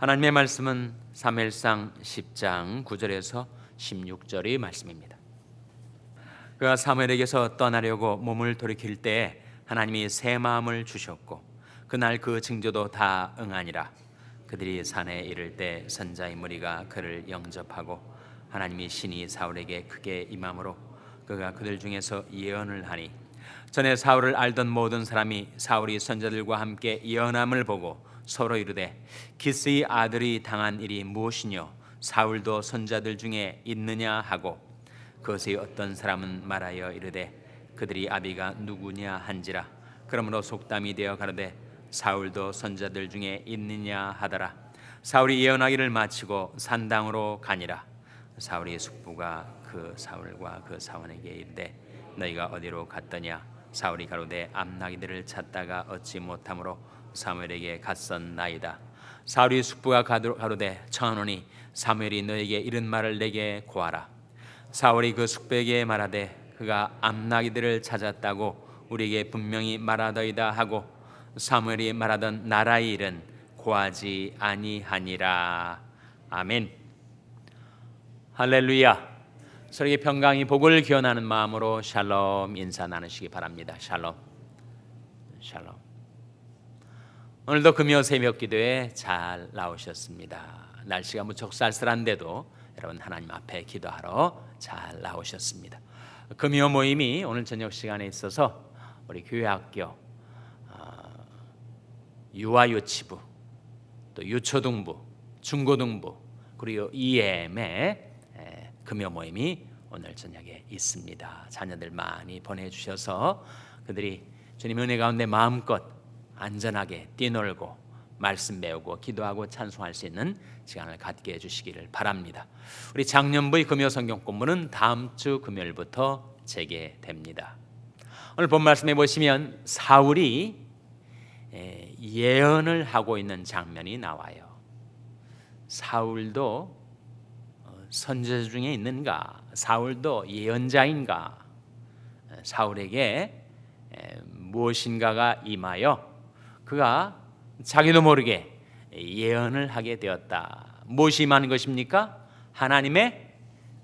하나님의 말씀은 사무엘상 10장 9절에서 16절의 말씀입니다. 그가 사무엘에게서 떠나려고 몸을 돌이킬 때에 하나님이 새 마음을 주셨고 그날 그 징조도 다 응하니라. 그들이 산에 이를 때 선자의 무리가 그를 영접하고 하나님이 신이 사울에게 크게 임함으로 그가 그들 중에서 예언을 하니 전에 사울을 알던 모든 사람이 사울이 선자들과 함께 예언함을 보고 서로 이르되 기스의 아들이 당한 일이 무엇이뇨 사울도 선자들 중에 있느냐 하고 그것의 어떤 사람은 말하여 이르되 그들이 아비가 누구냐 한지라. 그러므로 속담이 되어 가로되 사울도 선자들 중에 있느냐 하더라. 사울이 예언하기를 마치고 산당으로 가니라. 사울의 숙부가 그 사울과 그 사원에게 이르되 너희가 어디로 갔더냐. 사울이 가로되 암나기들을 찾다가 얻지 못함으로 사무엘에게 갔었나이다. 사울의 숙부가 가로되 청하노니 사무엘이 너에게 이른 말을 내게 고하라. 사울이 그 숙부에게 말하되 그가 암나기들을 찾았다고 우리에게 분명히 말하더이다 하고 사무엘이 말하던 나라의 일은 고하지 아니하니라. 아멘. 할렐루야. 서로에게 평강이 복을 기원하는 마음으로 샬롬 인사 나누시기 바랍니다. 샬롬. 샬롬. 오늘도 금요 새벽 기도에 잘 나오셨습니다. 날씨가 무척 쌀쌀한데도 여러분 하나님 앞에 기도하러 잘 나오셨습니다. 금요 모임이 오늘 저녁 시간에 있어서 우리 교회학교 유아유치부 또 유초등부 중고등부 그리고 EM의 금요 모임이 오늘 저녁에 있습니다. 자녀들 많이 보내주셔서 그들이 주님 은혜 가운데 마음껏 안전하게 뛰놀고 말씀 배우고 기도하고 찬송할 수 있는 시간을 갖게 해주시기를 바랍니다. 우리 작년부의 금요 성경 공부는 다음 주 금요일부터 재개됩니다. 오늘 본 말씀에 보시면 사울이 예언을 하고 있는 장면이 나와요. 사울도 선지자 중에 있는가? 사울도 예언자인가? 사울에게 무엇인가가 임하여 그가 자기도 모르게 예언을 하게 되었다. 무엇이 임한 것입니까? 하나님의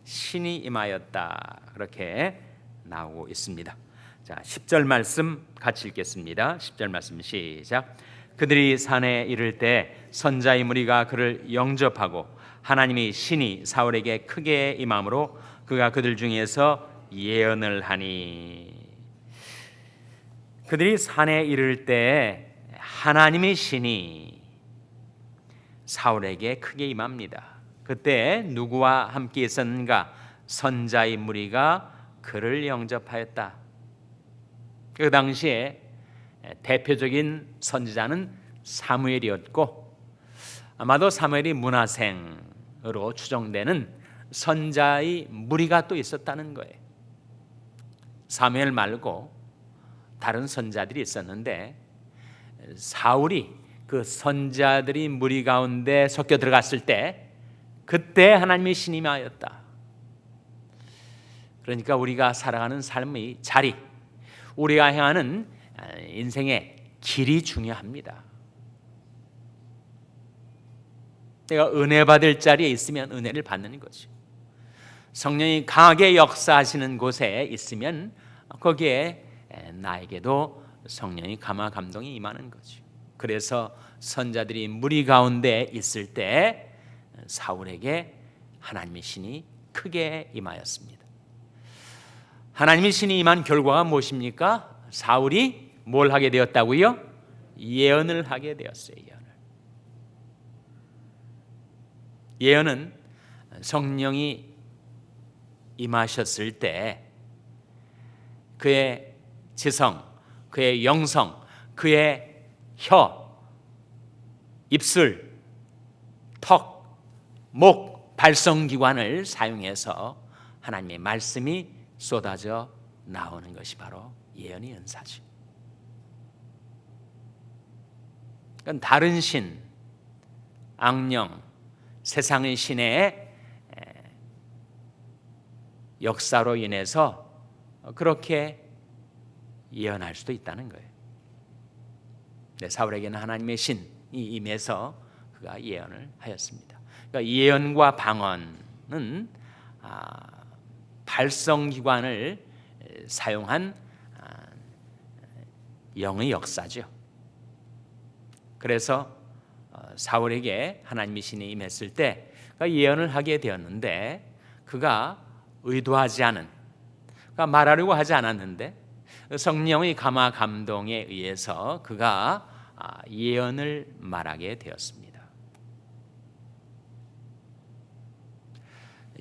신이 임하였다. 그렇게 나오고 있습니다. 자, 10절 말씀 같이 읽겠습니다. 10절 말씀 시작. 그들이 산에 이를 때 선자의 무리가 그를 영접하고 하나님이 신이 사울에게 크게 임함으로 그가 그들 중에서 예언을 하니. 그들이 산에 이를 때 하나님의 신이 사울에게 크게 임합니다. 그때 누구와 함께 있었는가? 선자의 무리가 그를 영접하였다. 그 당시에 대표적인 선지자는 사무엘이었고 아마도 사무엘이 문하생으로 추정되는 선자의 무리가 또 있었다는 거예요. 사무엘 말고 다른 선자들이 있었는데 사울이 그 선자들이 무리 가운데 섞여 들어갔을 때 그때 하나님의 신이 임하였다. 그러니까 우리가 살아가는 삶의 자리, 우리가 향하는 인생의 길이 중요합니다. 내가 은혜 받을 자리에 있으면 은혜를 받는 거죠. 성령이 강하게 역사하시는 곳에 있으면 거기에 나에게도 성령이 감화 감동이 임하는 거죠. 그래서 선자들이 무리 가운데 있을 때 사울에게 하나님의 신이 크게 임하였습니다. 하나님의 신이 임한 결과가 무엇입니까? 사울이 뭘 하게 되었다고요? 예언을 하게 되었어요. 예언은 성령이 임하셨을 때 그의 지성, 그의 영성, 그의 혀, 입술, 턱, 목, 발성기관을 사용해서 하나님의 말씀이 쏟아져 나오는 것이 바로 예언의 은사죠. 그건 다른 신, 악령, 세상의 신의 역사로 인해서 그렇게 예언할 수도 있다는 거예요. 사울에게는 하나님의 신이 임해서 그가 예언을 하였습니다. 그러니까 예언과 방언은 발성기관을 사용한 영의 역사죠. 그래서 사울에게 하나님의 신이 임했을 때 그가 예언을 하게 되었는데, 그가 의도하지 않은, 그가 말하려고 하지 않았는데 성령의 감화 감동에 의해서 그가 예언을 말하게 되었습니다.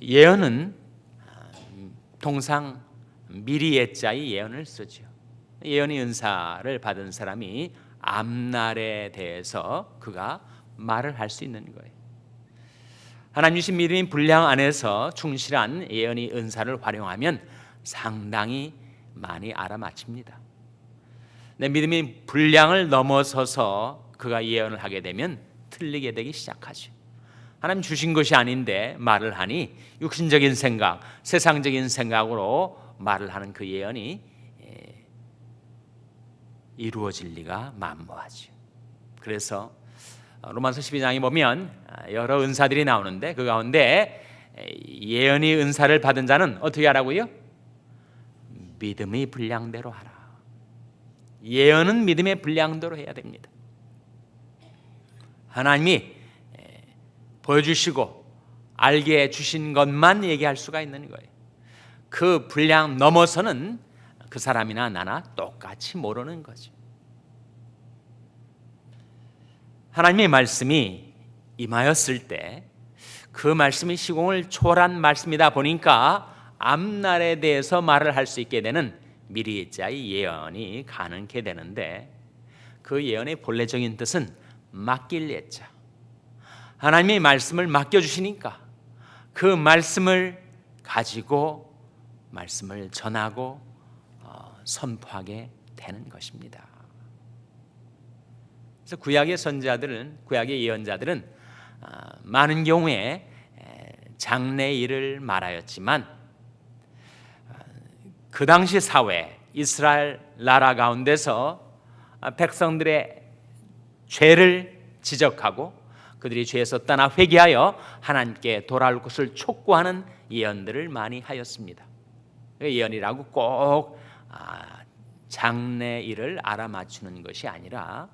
예언은 통상 미리 예자의 예언을 쓰죠. 예언의 은사를 받은 사람이 앞날에 대해서 그가 말을 할 수 있는 거예요. 하나님 주신 믿음의 분량 안에서 충실한 예언의 은사를 활용하면 상당히 많이 알아맞힙니다. 내 믿음의 분량을 넘어서서 그가 예언을 하게 되면 틀리게 되기 시작하죠. 하나님 주신 것이 아닌데 말을 하니 육신적인 생각, 세상적인 생각으로 말을 하는 그 예언이 이루어질 리가 만무하죠. 그래서 로마서 12장에 보면 여러 은사들이 나오는데 그 가운데 예언의 은사를 받은 자는 어떻게 하라고요? 믿음의 분량대로 하라. 예언은 믿음의 분량대로 해야 됩니다. 하나님이 보여주시고 알게 해주신 것만 얘기할 수가 있는 거예요. 그 분량 넘어서는 그 사람이나 나나 똑같이 모르는 거죠. 하나님의 말씀이 임하였을 때 그 말씀이 시공을 초월한 말씀이다 보니까 앞날에 대해서 말을 할 수 있게 되는 미리자의 예언이 가능케 되는데, 그 예언의 본래적인 뜻은 맡길 예자. 하나님의 말씀을 맡겨주시니까 그 말씀을 가지고 말씀을 전하고 선포하게 되는 것입니다. 그래서 구약의 선지자들은, 구약의 예언자들은 많은 경우에 장래 일을 말하였지만 그 당시 사회 이스라엘 나라 가운데서 백성들의 죄를 지적하고 그들이 죄에서 떠나 회개하여 하나님께 돌아올 것을 촉구하는 예언들을 많이 하였습니다. 예언이라고 꼭 장래 일을 알아맞추는 것이 아니라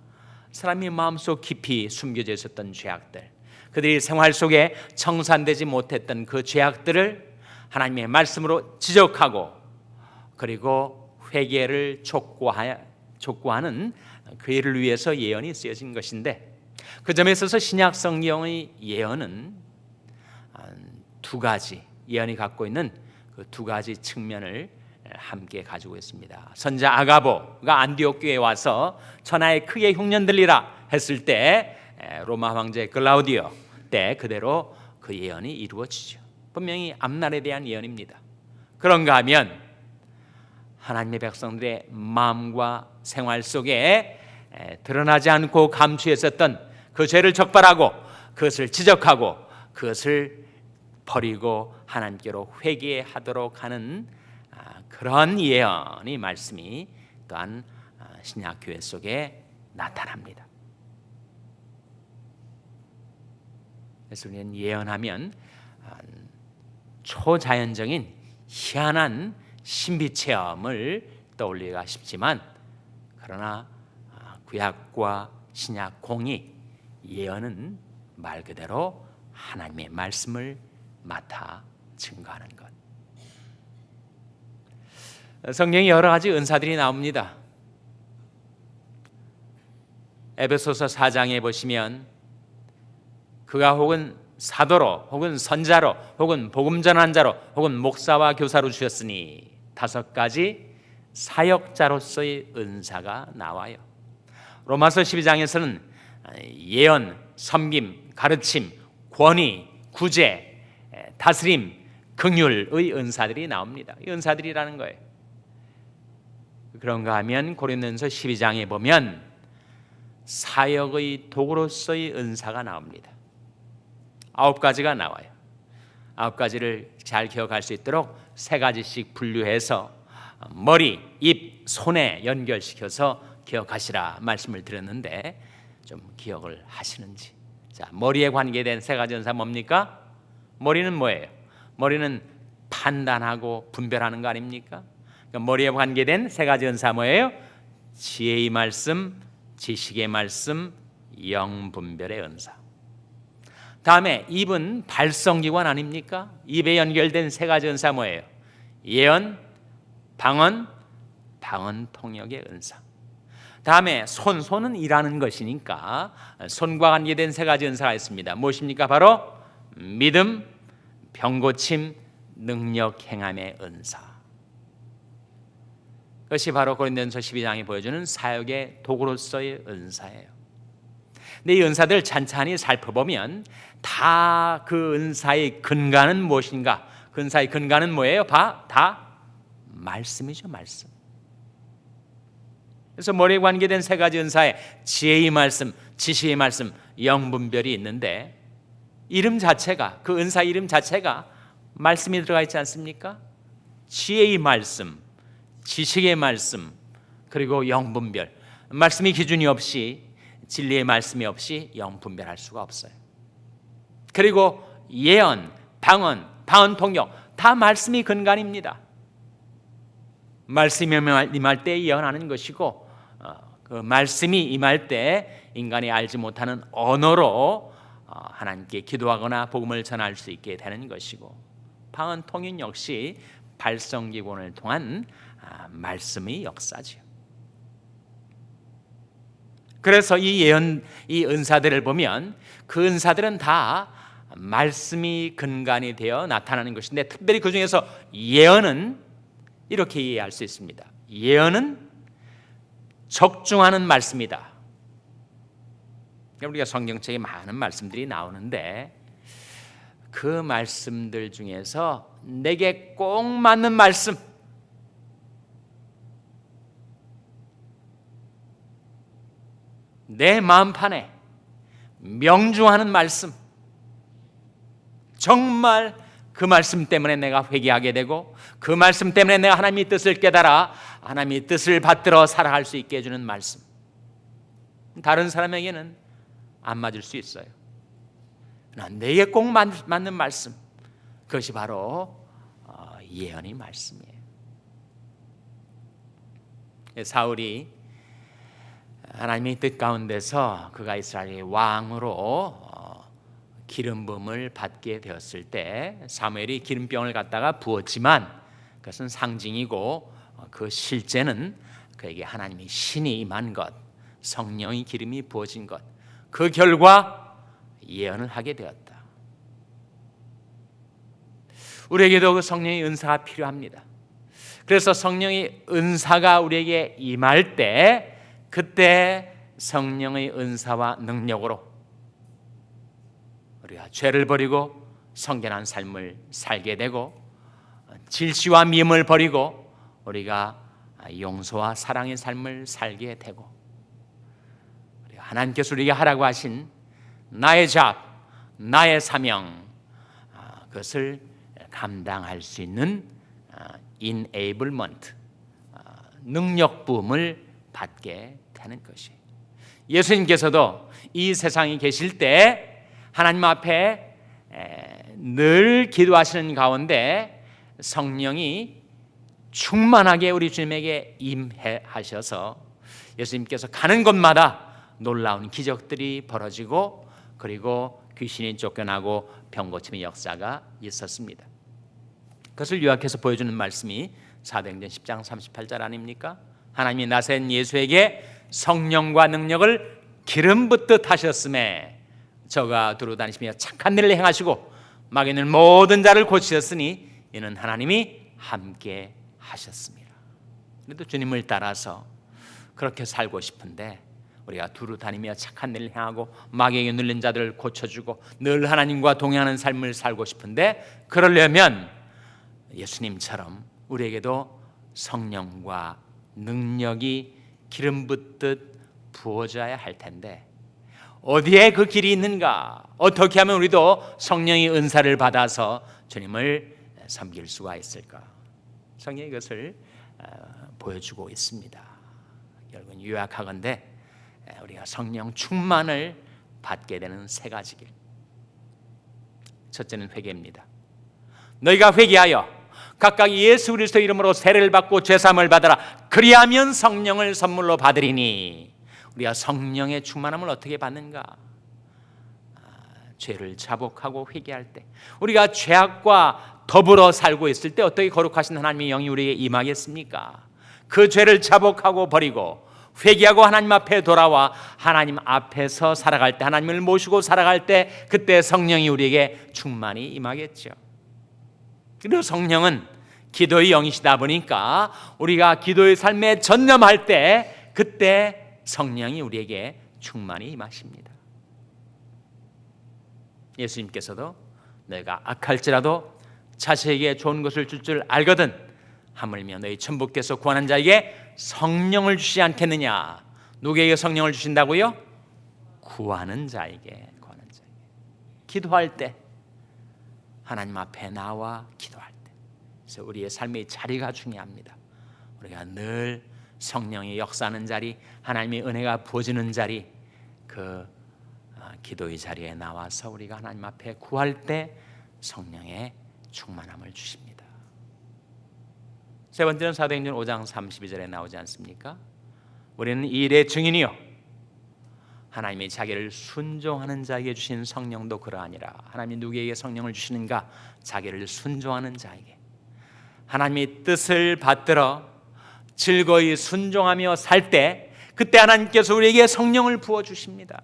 사람의 마음속 깊이 숨겨져 있었던 죄악들, 그들이 생활 속에 청산되지 못했던 그 죄악들을 하나님의 말씀으로 지적하고 그리고 회개를 촉구하는 그 일을 위해서 예언이 쓰여진 것인데, 그 점에 있어서 신약 성경의 예언은 두 가지, 예언이 갖고 있는 그 두 가지 측면을 함께 가지고 있습니다. 선지자 아가보가 안디옥 교회에 와서 천하에 크게 흉년 들리라 했을 때 로마 황제 글라우디오 때 그대로 그 예언이 이루어지죠. 분명히 앞날에 대한 예언입니다. 그런가 하면 하나님의 백성들의 마음과 생활 속에 드러나지 않고 감추었었던 그 죄를 적발하고 그것을 지적하고 그것을 버리고 하나님께로 회개하도록 하는 그런 예언의 말씀이 또한 신약 교회 속에 나타납니다. 그래서 우리는 예언하면 초자연적인 희한한 신비 체험을 떠올리기가 쉽지만, 그러나 구약과 신약 공의 예언은 말 그대로 하나님의 말씀을 맡아 증거하는 것. 성경에 여러 가지 은사들이 나옵니다. 에베소서 4장에 보시면 그가 혹은 사도로 혹은 선자로 혹은 복음 전한 자로 혹은 목사와 교사로 주셨으니, 5가지 사역자로서의 은사가 나와요. 로마서 12장에서는 예언, 섬김, 가르침, 권위, 구제, 다스림, 긍휼의 은사들이 나옵니다. 이 은사들이라는 거예요. 그런가 하면 고린도전서 12장에 보면 사역의 도구로서의 은사가 나옵니다. 9가지가 나와요. 9가지를 잘 기억할 수 있도록 3가지씩 분류해서 머리, 입, 손에 연결시켜서 기억하시라 말씀을 드렸는데 좀 기억을 하시는지, 자, 머리에 관계된 세 가지 은사 뭡니까? 머리는 뭐예요? 머리는 판단하고 분별하는 거 아닙니까? 그러니까 머리에 관계된 세 가지 은사 뭐예요? 지혜의 말씀, 지식의 말씀, 영분별의 은사. 다음에 입은 발성기관 아닙니까? 입에 연결된 세 가지 은사 뭐예요? 예언, 방언, 방언 통역의 은사. 다음에 손은 일하는 것이니까 손과 관계된 세 가지 은사가 있습니다. 무엇입니까? 바로 믿음, 병고침, 능력 행함의 은사. 그것이 바로 고린도전서 12장이 보여주는 사역의 도구로서의 은사예요. 근데 이 은사들 찬찬히 살펴보면 다 그 은사의 근간은 무엇인가? 그 은사의 근간은 뭐예요? 다 말씀이죠, 말씀. 그래서 머리에 관계된 세 가지 은사에 지혜의 말씀, 지식의 말씀, 영분별이 있는데 이름 자체가, 그 은사 이름 자체가 말씀이 들어가 있지 않습니까? 지혜의 말씀, 지식의 말씀, 그리고 영분별. 말씀이 기준이 없이, 진리의 말씀이 없이 영분별할 수가 없어요. 그리고 예언, 방언 통역, 다 말씀이 근간입니다. 말씀이 임할 때 예언하는 것이고, 그 말씀이 임할 때 인간이 알지 못하는 언어로 하나님께 기도하거나 복음을 전할 수 있게 되는 것이고, 방언 통역 역시 발성기관을 통한 말씀의 역사죠. 그래서 이 예언, 이 은사들을 보면 그 은사들은 다 말씀이 근간이 되어 나타나는 것인데, 특별히 그 중에서 예언은 이렇게 이해할 수 있습니다. 예언은 적중하는 말씀이다. 우리가 성경책에 많은 말씀들이 나오는데 그 말씀들 중에서 내게 꼭 맞는 말씀, 내 마음판에 명중하는 말씀, 정말 그 말씀 때문에 내가 회개하게 되고 그 말씀 때문에 내가 하나님의 뜻을 깨달아 하나님의 뜻을 받들어 살아갈 수 있게 해주는 말씀. 다른 사람에게는 안 맞을 수 있어요. 내게 꼭 맞는 말씀, 그것이 바로 예언의 말씀이에요. 사울이 하나님의 뜻 가운데서 그가 이스라엘의 왕으로 기름 부음을 받게 되었을 때 사무엘이 기름병을 갖다가 부었지만 그것은 상징이고 그 실제는 그에게 하나님의 신이 임한 것, 성령의 기름이 부어진 것, 그 결과 예언을 하게 되었다. 우리에게도 그 성령의 은사가 필요합니다. 그래서 성령의 은사가 우리에게 임할 때 그때 성령의 은사와 능력으로 우리가 죄를 버리고 성결한 삶을 살게 되고 질시와 미움을 버리고 우리가 용서와 사랑의 삶을 살게 되고 하나님께서 우리에게 하라고 하신 나의 잡, 나의 사명, 그것을 감당할 수 있는 enablement, 능력 부음을 받게 되는 것이. 예수님께서도 이 세상에 계실 때 하나님 앞에 늘 기도하시는 가운데 성령이 충만하게 우리 주님에게 임하셔서 예수님께서 가는 곳마다 놀라운 기적들이 벌어지고 그리고 귀신이 쫓겨나고 병고침의 역사가 있었습니다. 그것을 요약해서 보여주는 말씀이 사도행전 10장 38절 아닙니까? 하나님이 나센 예수에게 성령과 능력을 기름 붓듯 하셨음에 저가 두루 다니시며 착한 일을 행하시고 마귀는 모든 자를 고치셨으니 이는 하나님이 함께 하셨습니다. 그래도 주님을 따라서 그렇게 살고 싶은데 우리가 두루 다니며 착한 일을 행하고 마귀에게 눌린 자들을 고쳐주고 늘 하나님과 동행하는 삶을 살고 싶은데 그러려면 예수님처럼 우리에게도 성령과 능력이 기름 붓듯 부어져야 할 텐데 어디에 그 길이 있는가? 어떻게 하면 우리도 성령의 은사를 받아서 주님을 섬길 수가 있을까? 성경이 이것을 보여주고 있습니다. 결국은 요약하건대 우리가 성령 충만을 받게 되는 세 가지 길. 첫째는 회개입니다. 너희가 회개하여 각각 예수 그리스도 이름으로 세례를 받고 죄사함을 받으라. 그리하면 성령을 선물로 받으리니. 우리가 성령의 충만함을 어떻게 받는가? 죄를 자복하고 회개할 때, 우리가 죄악과 더불어 살고 있을 때 어떻게 거룩하신 하나님의 영이 우리에게 임하겠습니까? 그 죄를 자복하고 버리고 회개하고 하나님 앞에 돌아와 하나님 앞에서 살아갈 때, 하나님을 모시고 살아갈 때, 그때 성령이 우리에게 충만히 임하겠죠. 그리고 성령은 기도의 영이시다 보니까 우리가 기도의 삶에 전념할 때, 그때 성령이 우리에게 충만히 임하십니다. 예수님께서도 너희가 악할지라도 자식에게 좋은 것을 줄 줄 알거든 하물며 너희 천부께서 구하는 자에게 성령을 주시지 않겠느냐. 누구에게 성령을 주신다고요? 구하는 자에게. 기도할 때, 하나님 앞에 나와 기도할 때, 그래서 우리의 삶의 자리가 중요합니다. 우리가 늘 성령의 역사하는 자리, 하나님의 은혜가 부어지는 자리, 그 기도의 자리에 나와서 우리가 하나님 앞에 구할 때 성령의 충만함을 주십니다. 세 번째는 사도행전 5장 32절에 나오지 않습니까? 우리는 이 일의 증인이요 하나님이 자기를 순종하는 자에게 주신 성령도 그러하니라. 하나님이 누구에게 성령을 주시는가? 자기를 순종하는 자에게. 하나님의 뜻을 받들어 즐거이 순종하며 살 때, 그때 하나님께서 우리에게 성령을 부어주십니다.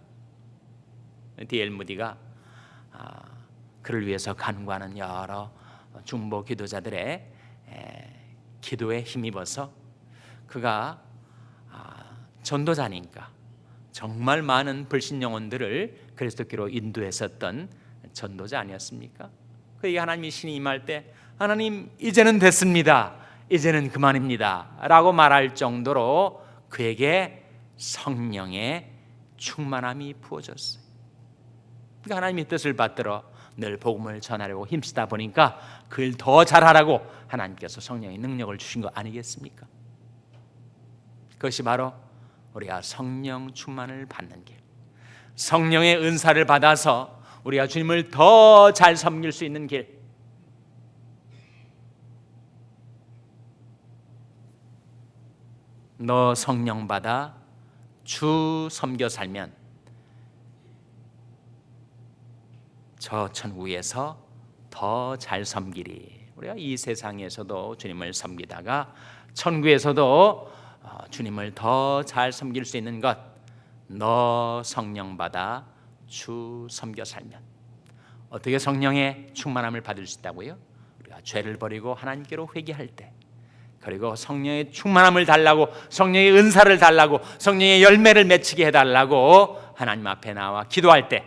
D.L. 무디가 그를 위해서 간구하는 여러 중보 기도자들의 기도에 힘입어서, 그가 전도자니까 정말 많은 불신 영혼들을 그리스도께로 인도했었던 전도자 아니었습니까? 그에게 하나님이 신이 임할 때, 하나님 이제는 됐습니다, 이제는 그만입니다 라고 말할 정도로 그에게 성령의 충만함이 부어졌어요. 그러니까 하나님의 뜻을 받들어 늘 복음을 전하려고 힘쓰다 보니까 그걸 더 잘하라고 하나님께서 성령의 능력을 주신 거 아니겠습니까? 그것이 바로 우리가 성령 충만을 받는 길, 성령의 은사를 받아서 우리가 주님을 더 잘 섬길 수 있는 길. 너 성령 받아 주 섬겨 살면 저 천국에서 더 잘 섬기리. 우리가 이 세상에서도 주님을 섬기다가 천국에서도 주님을 더 잘 섬길 수 있는 것, 너 성령 받아 주 섬겨 살면. 어떻게 성령의 충만함을 받을 수 있다고요? 우리가 죄를 버리고 하나님께로 회개할 때, 그리고 성령의 충만함을 달라고, 성령의 은사를 달라고, 성령의 열매를 맺히게 해달라고 하나님 앞에 나와 기도할 때,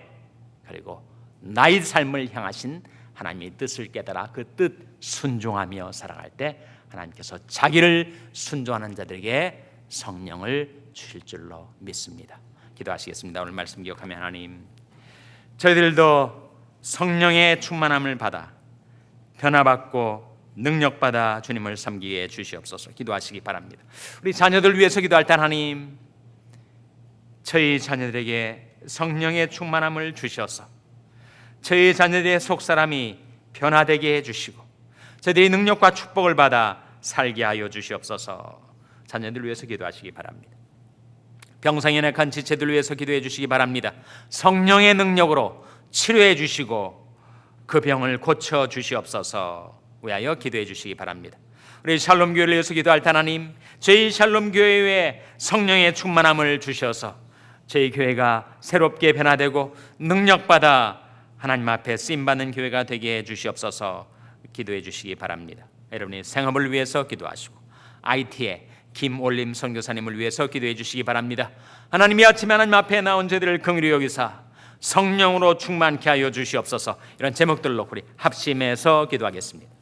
그리고 나의 삶을 향하신 하나님의 뜻을 깨달아 그 뜻 순종하며 살아갈 때 하나님께서 자기를 순종하는 자들에게 성령을 주실 줄로 믿습니다. 기도하시겠습니다. 오늘 말씀 기억하며, 하나님, 저희들도 성령의 충만함을 받아 변화받고 능력받아 주님을 섬기게 주시옵소서. 기도하시기 바랍니다. 우리 자녀들 위해서 기도할 때, 하나님, 저희 자녀들에게 성령의 충만함을 주셔서 저희 자녀들의 속사람이 변화되게 해주시고 저희들이 능력과 축복을 받아 살게 하여 주시옵소서. 자녀들 위해서 기도하시기 바랍니다. 병상에 약한 지체들 위해서 기도해 주시기 바랍니다. 성령의 능력으로 치료해 주시고 그 병을 고쳐 주시옵소서 위하여 기도해 주시기 바랍니다. 우리 샬롬 교회를 위해서 기도할 때, 하나님, 저희 샬롬 교회에 성령의 충만함을 주셔서 저희 교회가 새롭게 변화되고 능력받아 하나님 앞에 쓰임받는 교회가 되게 해 주시옵소서 기도해 주시기 바랍니다. 여러분의 생업을 위해서 기도하시고 IT의 김올림 선교사님을 위해서 기도해 주시기 바랍니다. 하나님이 아침에 하나님 앞에 나온 저희들을 긍휼히 여기사 성령으로 충만케 하여 주시옵소서. 이런 제목들로 우리 합심해서 기도하겠습니다.